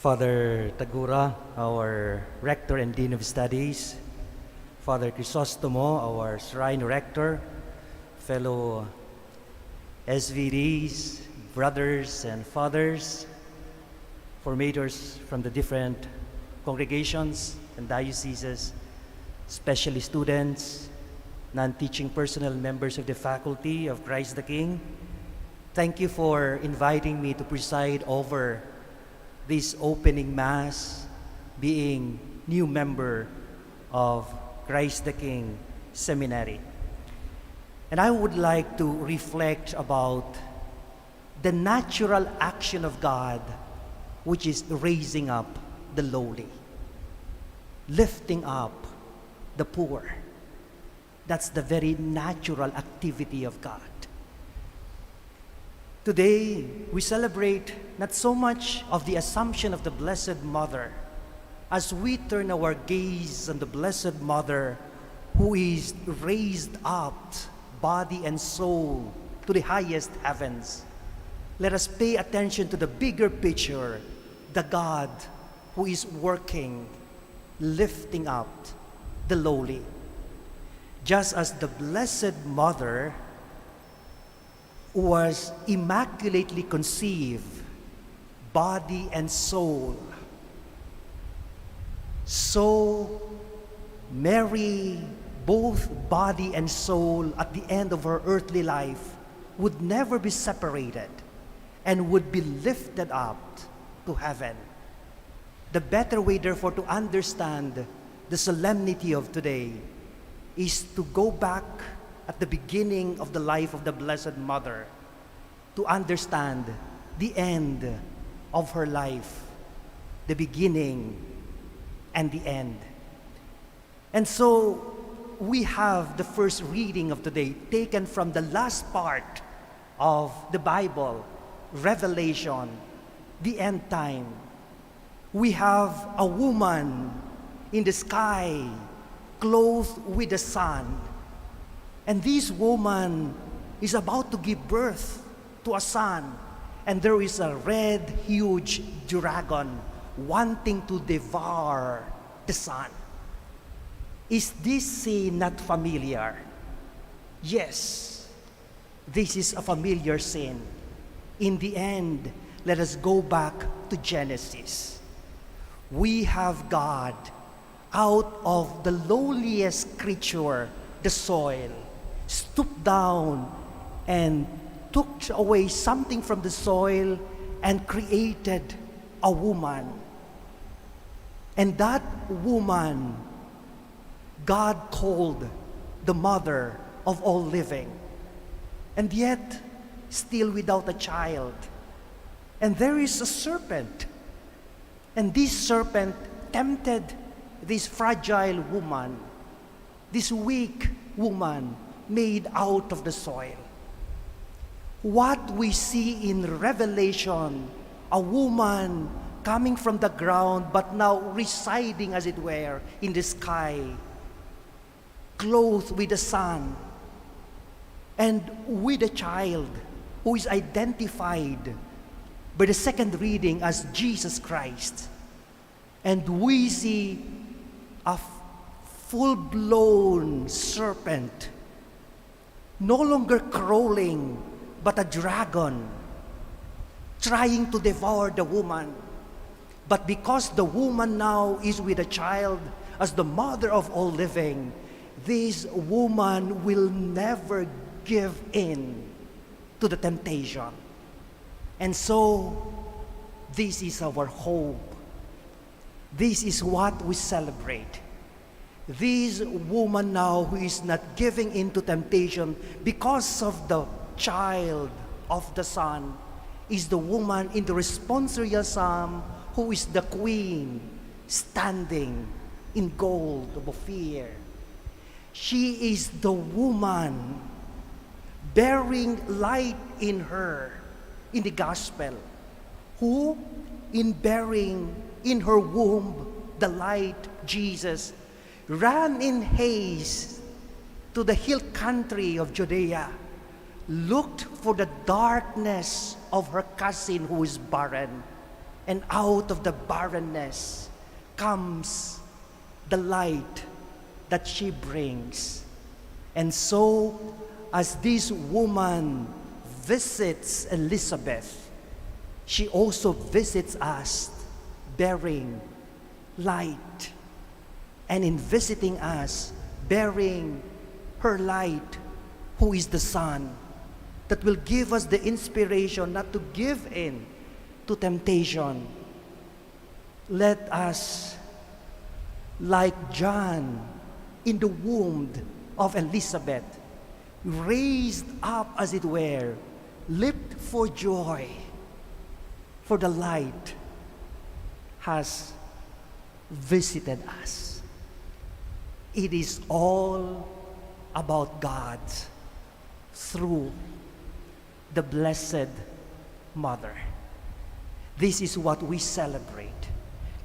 Father Tagura, our Rector and Dean of Studies, Father Crisostomo, our Shrine Rector, fellow SVDs, brothers and fathers, formators from the different congregations and dioceses, especially students, non-teaching personnel, members of the faculty of Christ the King. Thank you for inviting me to preside over this opening Mass, being new member of Christ the King Seminary. And I would like to reflect about the natural action of God, which is raising up the lowly, lifting up the poor. That's the very natural activity of God. Today, we celebrate not so much of the Assumption of the Blessed Mother as we turn our gaze on the Blessed Mother who is raised up, body and soul, to the highest heavens. Let us pay attention to the bigger picture, the God who is working, lifting up the lowly. Just as the Blessed Mother was immaculately conceived, body and soul, so Mary, both body and soul, at the end of her earthly life, would never be separated and would be lifted up to heaven. The better way, therefore, to understand the solemnity of today is to go back at the beginning of the life of the Blessed Mother to understand the end of her life, the beginning and the end. And so we have the first reading of today taken from the last part of the Bible, Revelation, the end time. We have a woman in the sky clothed with the sun. And this woman is about to give birth to a son. And there is a red, huge dragon wanting to devour the son. Is this scene not familiar? Yes, this is a familiar scene. In the end, let us go back to Genesis. We have God out of the lowliest creature, the soil, stooped down and took away something from the soil and created a woman. And that woman, God called the mother of all living, and yet still without a child. And there is a serpent, and this serpent tempted this fragile woman, this weak woman made out of the soil. What we see in Revelation, a woman coming from the ground but now residing, as it were, in the sky, clothed with the sun, and with a child who is identified by the second reading as Jesus Christ. And we see a full-blown serpent, no longer crawling, but a dragon, trying to devour the woman. But because the woman now is with a child as the mother of all living, this woman will never give in to the temptation. And so, this is our hope. This is what we celebrate. This woman now who is not giving in to temptation because of the child of the Son is the woman in the responsorial psalm who is the queen standing in gold of Ophir. She is the woman bearing light in her in the gospel, who in bearing in her womb the light, Jesus, ran in haste to the hill country of Judea, looked for the darkness of her cousin who is barren, And out of the barrenness comes the light that she brings. And so, as this woman visits Elizabeth, she also visits us bearing light. And in visiting us, bearing her light, who is the Son, that will give us the inspiration not to give in to temptation. Let us, like John in the womb of Elizabeth, raised up, as it were, leaped for joy, for the light has visited us. It is all about God through the Blessed Mother. This is what we celebrate.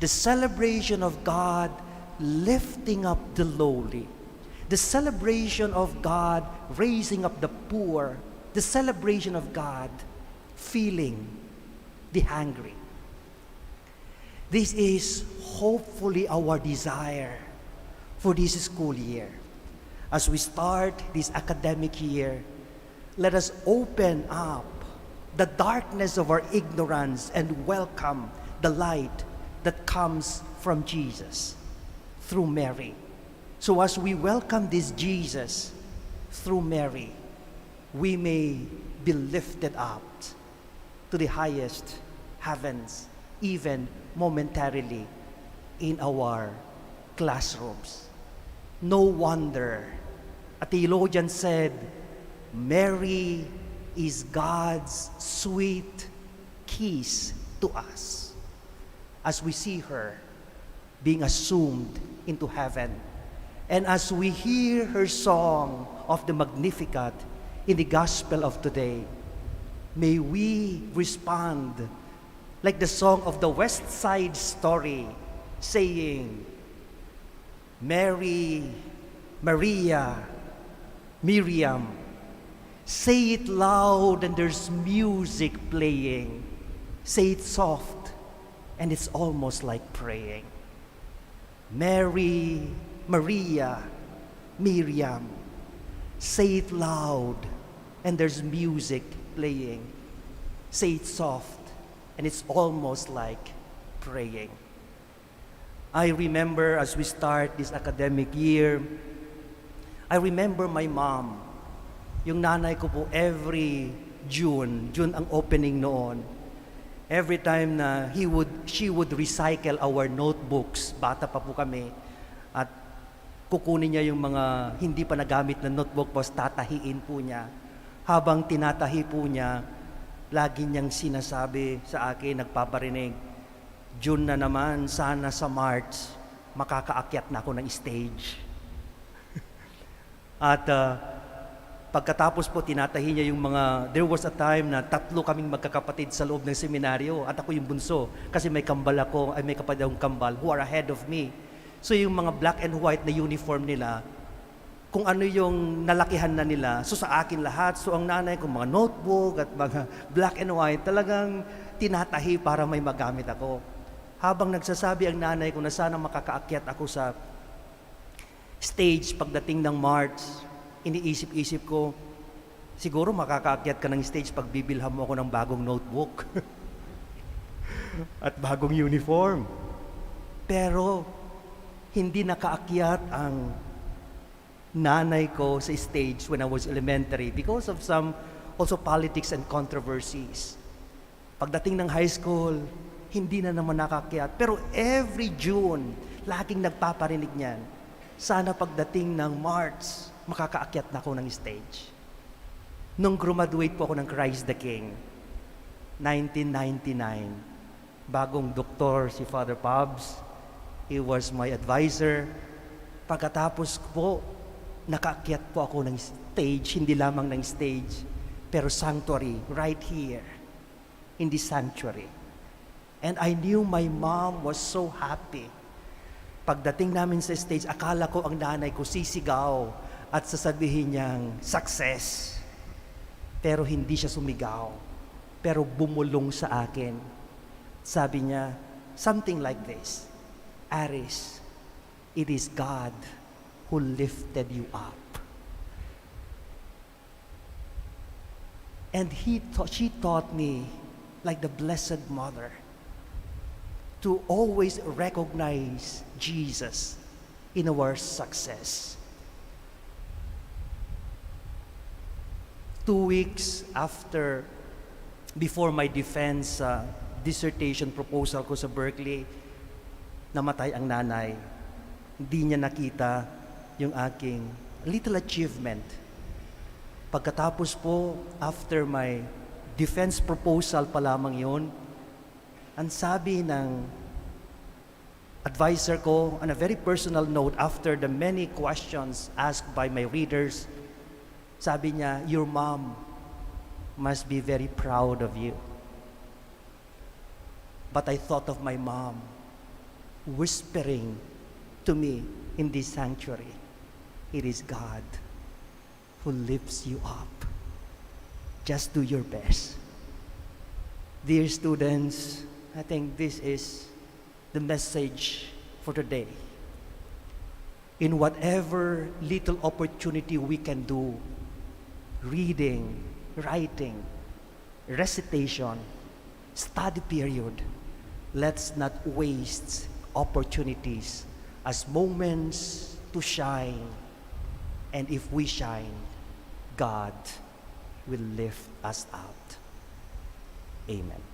The celebration of God lifting up the lowly. The celebration of God raising up the poor. The celebration of God feeling the hungry. This is hopefully our desire for this school year. As we start this academic year, let us open up the darkness of our ignorance and welcome the light that comes from Jesus through Mary. So as we welcome this Jesus through Mary, we may be lifted up to the highest heavens, even momentarily in our classrooms. No wonder a theologian said, Mary is God's sweet kiss to us as we see her being assumed into heaven. And as we hear her song of the Magnificat in the gospel of today, may we respond like the song of the West Side Story, saying, Mary, Maria, Miriam, say it loud and there's music playing. Say it soft and it's almost like praying. Mary, Maria, Miriam, say it loud and there's music playing. Say it soft and it's almost like praying. I remember as we start this academic year, I remember my mom. Yung nanay ko po every June ang opening noon. Every time na she would recycle our notebooks, bata pa po kami, at kukunin niya yung mga hindi pa nagamit na notebook, tapos tatahiin po niya. Habang tinatahi po niya, lagi niyang sinasabi sa akin, nagpaparinig, June na naman, sana sa March, makakaakyat na ako ng stage. At pagkatapos po, tinatahi niya yung mga, there was a time na 3 kaming magkakapatid sa loob ng seminaryo at ako yung bunso kasi may kambal ako, ay may kapatid akong kambal who are ahead of me. So yung mga black and white na uniform nila, kung ano yung nalakihan na nila, so sa akin lahat, so ang nanay ko mga notebook at mga black and white, talagang tinatahi para may magamit ako. Habang nagsasabi ang nanay ko na sana makakaakyat ako sa stage pagdating ng March, iniisip-isip ko, siguro makakaakyat ka ng stage pag bibilhan mo ako ng bagong notebook at bagong uniform. Pero hindi nakaakyat ang nanay ko sa stage when I was elementary because of some also politics and controversies. Pagdating ng high school, hindi na naman nakaakyat. Pero every June, laging nagpaparinig niyan, sana pagdating ng March, makakaakyat na ako ng stage. Nung graduate po ako ng Christ the King, 1999, bagong doktor si Father Pabs, he was my advisor. Pagkatapos po, nakaakyat po ako ng stage, hindi lamang ng stage, pero sanctuary, right here, in the sanctuary. And I knew my mom was so happy. Pagdating namin sa stage, akala ko ang nanay ko sisigaw at sasabihin niyang success. Pero hindi siya sumigaw. Pero bumulong sa akin. Sabi niya, something like this, Aris, it is God who lifted you up. And she taught me, like the Blessed Mother, to always recognize Jesus in our success. 2 weeks before my defense dissertation proposal ko sa Berkeley, namatay ang nanay. Hindi niya nakita yung aking little achievement. Pagkatapos po, after my defense proposal pa lamang yun, ang sabi ng advisor ko, on a very personal note, after the many questions asked by my readers, sabi niya, your mom must be very proud of you. But I thought of my mom whispering to me in this sanctuary, it is God who lifts you up. Just do your best. Dear students, I think this is the message for today. In whatever little opportunity we can do, reading, writing, recitation, study period, let's not waste opportunities as moments to shine. And if we shine, God will lift us out. Amen.